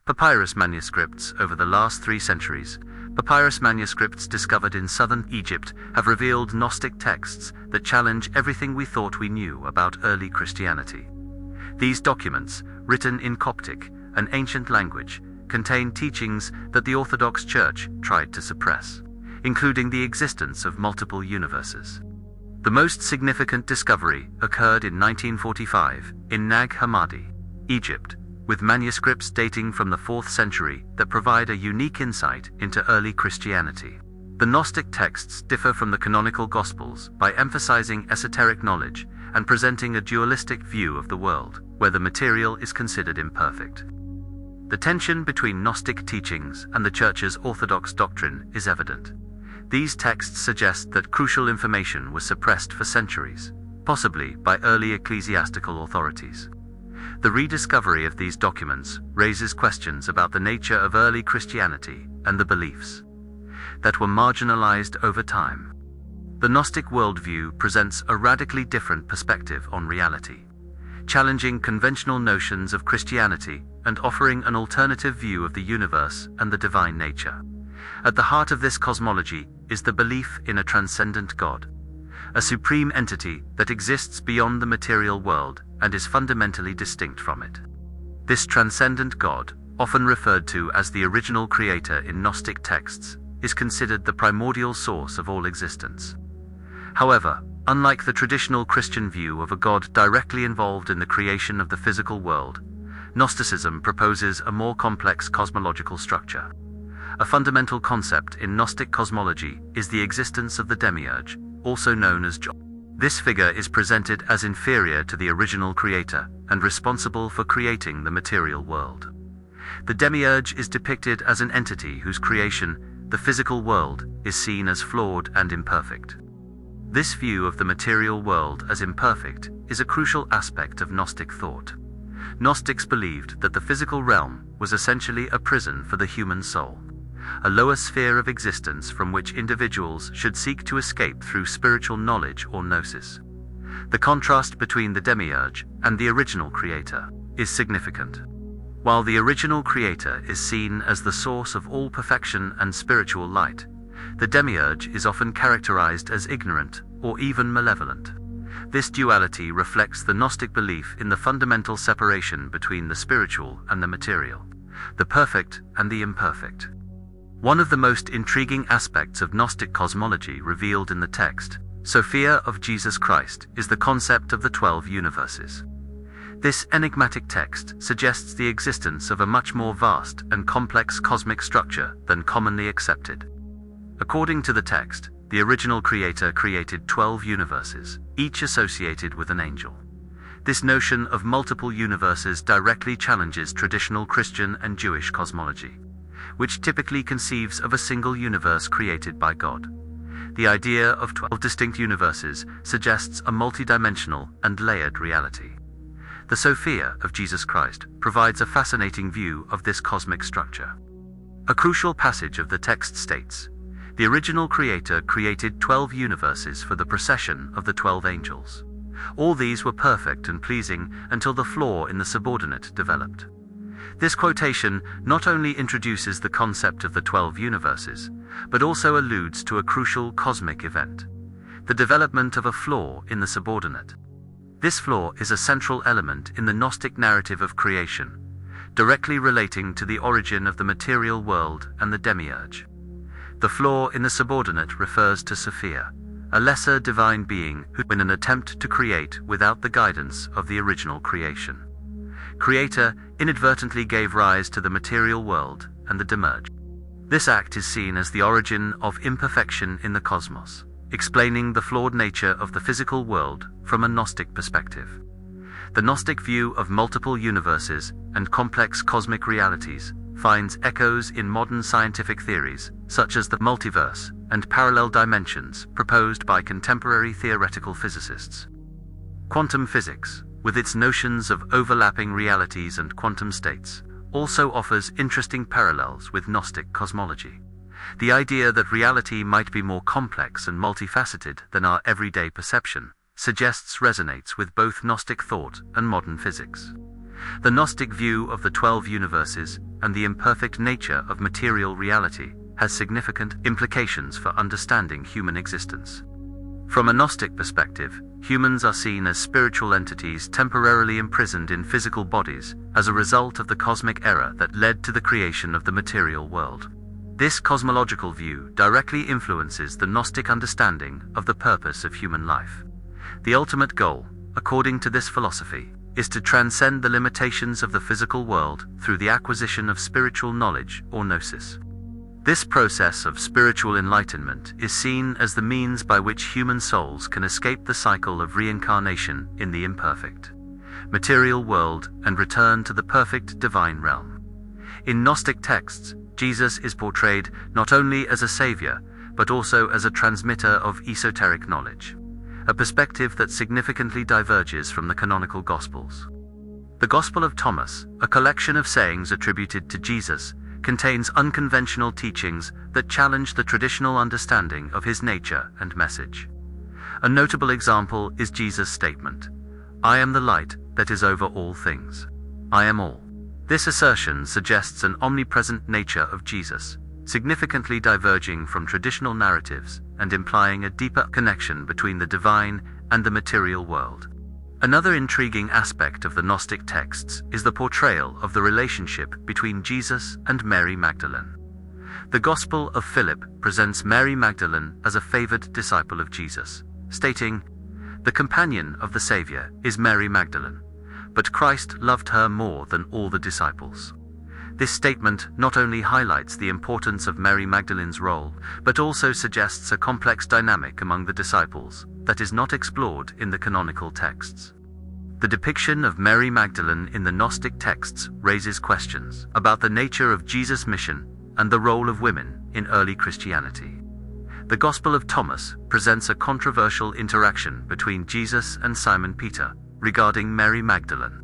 Papyrus manuscripts over the last 3 centuries. Papyrus manuscripts discovered in southern Egypt have revealed Gnostic texts that challenge everything we thought we knew about early Christianity. These documents, written in Coptic, an ancient language, contain teachings that the Orthodox Church tried to suppress, including the existence of multiple universes. The most significant discovery occurred in 1945 in Nag Hammadi, Egypt, with manuscripts dating from the 4th century that provide a unique insight into early Christianity. The Gnostic texts differ from the canonical Gospels by emphasizing esoteric knowledge and presenting a dualistic view of the world, where the material is considered imperfect. The tension between Gnostic teachings and the Church's orthodox doctrine is evident. These texts suggest that crucial information was suppressed for centuries, possibly by early ecclesiastical authorities. The rediscovery of these documents raises questions about the nature of early Christianity and the beliefs that were marginalized over time. The Gnostic worldview presents a radically different perspective on reality, challenging conventional notions of Christianity and offering an alternative view of the universe and the divine nature. At the heart of this cosmology is the belief in a transcendent God, a supreme entity that exists beyond the material world and is fundamentally distinct from it. This transcendent God, often referred to as the original creator in Gnostic texts, is considered the primordial source of all existence. However, unlike the traditional Christian view of a God directly involved in the creation of the physical world, Gnosticism proposes a more complex cosmological structure. A fundamental concept in Gnostic cosmology is the existence of the demiurge, also known as God. This figure is presented as inferior to the original creator and responsible for creating the material world. The demiurge is depicted as an entity whose creation, the physical world, is seen as flawed and imperfect. This view of the material world as imperfect is a crucial aspect of Gnostic thought. Gnostics believed that the physical realm was essentially a prison for the human soul, a lower sphere of existence from which individuals should seek to escape through spiritual knowledge or gnosis. The contrast between the demiurge and the original creator is significant. While the original creator is seen as the source of all perfection and spiritual light, the demiurge is often characterized as ignorant or even malevolent. This duality reflects the Gnostic belief in the fundamental separation between the spiritual and the material, the perfect and the imperfect. One of the most intriguing aspects of Gnostic cosmology revealed in the text, Sophia of Jesus Christ, is the concept of the 12 universes. This enigmatic text suggests the existence of a much more vast and complex cosmic structure than commonly accepted. According to the text, the original creator created 12 universes, each associated with an angel. This notion of multiple universes directly challenges traditional Christian and Jewish cosmology, which typically conceives of a single universe created by God. The idea of 12 distinct universes suggests a multidimensional and layered reality. The Sophia of Jesus Christ provides a fascinating view of this cosmic structure. A crucial passage of the text states, "The original creator created 12 universes for the procession of the 12 angels. All these were perfect and pleasing until the flaw in the subordinate developed." This quotation not only introduces the concept of the 12 universes, but also alludes to a crucial cosmic event, the development of a flaw in the subordinate. This flaw is a central element in the Gnostic narrative of creation, directly relating to the origin of the material world and the demiurge. The flaw in the subordinate refers to Sophia, a lesser divine being who, in an attempt to create without the guidance of the original creation, creator inadvertently gave rise to the material world and the demiurge. This act is seen as the origin of imperfection in the cosmos, explaining the flawed nature of the physical world from a Gnostic perspective. The Gnostic view of multiple universes and complex cosmic realities finds echoes in modern scientific theories, such as the multiverse and parallel dimensions proposed by contemporary theoretical physicists. Quantum physics, with its notions of overlapping realities and quantum states, also offers interesting parallels with Gnostic cosmology. The idea that reality might be more complex and multifaceted than our everyday perception suggests resonates with both Gnostic thought and modern physics. The Gnostic view of the 12 universes and the imperfect nature of material reality has significant implications for understanding human existence. From a Gnostic perspective, humans are seen as spiritual entities temporarily imprisoned in physical bodies as a result of the cosmic error that led to the creation of the material world. This cosmological view directly influences the Gnostic understanding of the purpose of human life. The ultimate goal, according to this philosophy, is to transcend the limitations of the physical world through the acquisition of spiritual knowledge or gnosis. This process of spiritual enlightenment is seen as the means by which human souls can escape the cycle of reincarnation in the imperfect material world and return to the perfect divine realm. In Gnostic texts, Jesus is portrayed not only as a savior, but also as a transmitter of esoteric knowledge, a perspective that significantly diverges from the canonical Gospels. The Gospel of Thomas, a collection of sayings attributed to Jesus, contains unconventional teachings that challenge the traditional understanding of his nature and message. A notable example is Jesus' statement, "I am the light that is over all things. I am all." This assertion suggests an omnipresent nature of Jesus, significantly diverging from traditional narratives and implying a deeper connection between the divine and the material world. Another intriguing aspect of the Gnostic texts is the portrayal of the relationship between Jesus and Mary Magdalene. The Gospel of Philip presents Mary Magdalene as a favored disciple of Jesus, stating, "The companion of the Savior is Mary Magdalene, but Christ loved her more than all the disciples." This statement not only highlights the importance of Mary Magdalene's role, but also suggests a complex dynamic among the disciples that is not explored in the canonical texts. The depiction of Mary Magdalene in the Gnostic texts raises questions about the nature of Jesus' mission and the role of women in early Christianity. The Gospel of Thomas presents a controversial interaction between Jesus and Simon Peter regarding Mary Magdalene.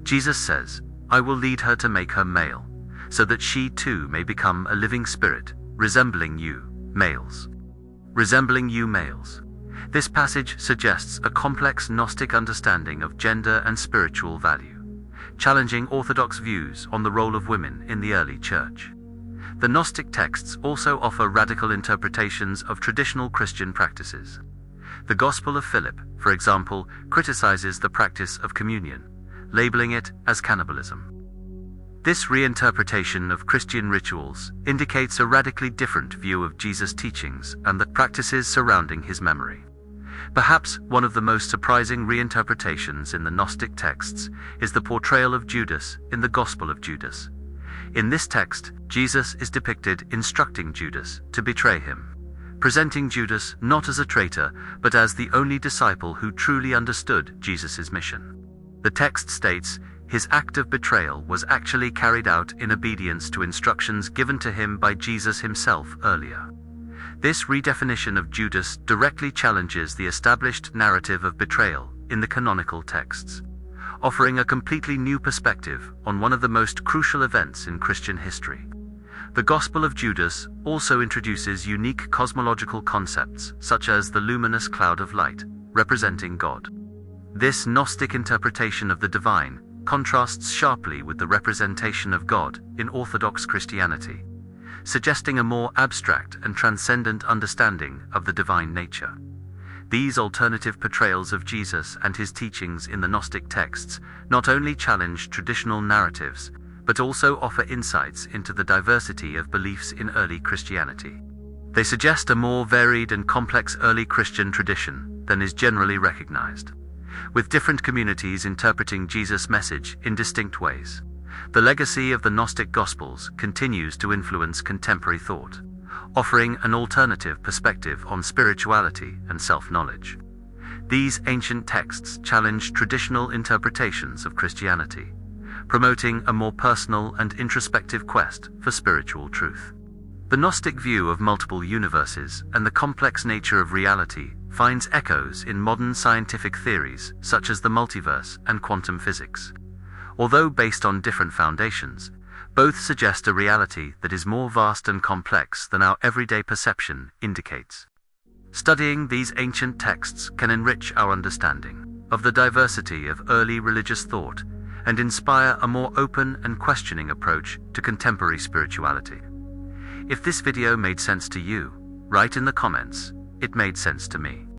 Jesus says, "I will lead her to make her male, so that she too may become a living spirit, resembling you, males." Resembling you, males. This passage suggests a complex Gnostic understanding of gender and spiritual value, challenging orthodox views on the role of women in the early church. The Gnostic texts also offer radical interpretations of traditional Christian practices. The Gospel of Philip, for example, criticizes the practice of communion, labeling it as cannibalism. This reinterpretation of Christian rituals indicates a radically different view of Jesus' teachings and the practices surrounding his memory. Perhaps one of the most surprising reinterpretations in the Gnostic texts is the portrayal of Judas in the Gospel of Judas. In this text, Jesus is depicted instructing Judas to betray him, presenting Judas not as a traitor, but as the only disciple who truly understood Jesus' mission. The text states, his act of betrayal was actually carried out in obedience to instructions given to him by Jesus himself earlier. This redefinition of Judas directly challenges the established narrative of betrayal in the canonical texts, offering a completely new perspective on one of the most crucial events in Christian history. The Gospel of Judas also introduces unique cosmological concepts such as the luminous cloud of light, representing God. This Gnostic interpretation of the divine contrasts sharply with the representation of God in Orthodox Christianity, suggesting a more abstract and transcendent understanding of the divine nature. These alternative portrayals of Jesus and his teachings in the Gnostic texts not only challenge traditional narratives, but also offer insights into the diversity of beliefs in early Christianity. They suggest a more varied and complex early Christian tradition than is generally recognized, with different communities interpreting Jesus' message in distinct ways. The legacy of the Gnostic Gospels continues to influence contemporary thought, offering an alternative perspective on spirituality and self-knowledge. These ancient texts challenge traditional interpretations of Christianity, promoting a more personal and introspective quest for spiritual truth. The Gnostic view of multiple universes and the complex nature of reality finds echoes in modern scientific theories such as the multiverse and quantum physics. Although based on different foundations, both suggest a reality that is more vast and complex than our everyday perception indicates. Studying these ancient texts can enrich our understanding of the diversity of early religious thought and inspire a more open and questioning approach to contemporary spirituality. If this video made sense to you, write in the comments, "It made sense to me."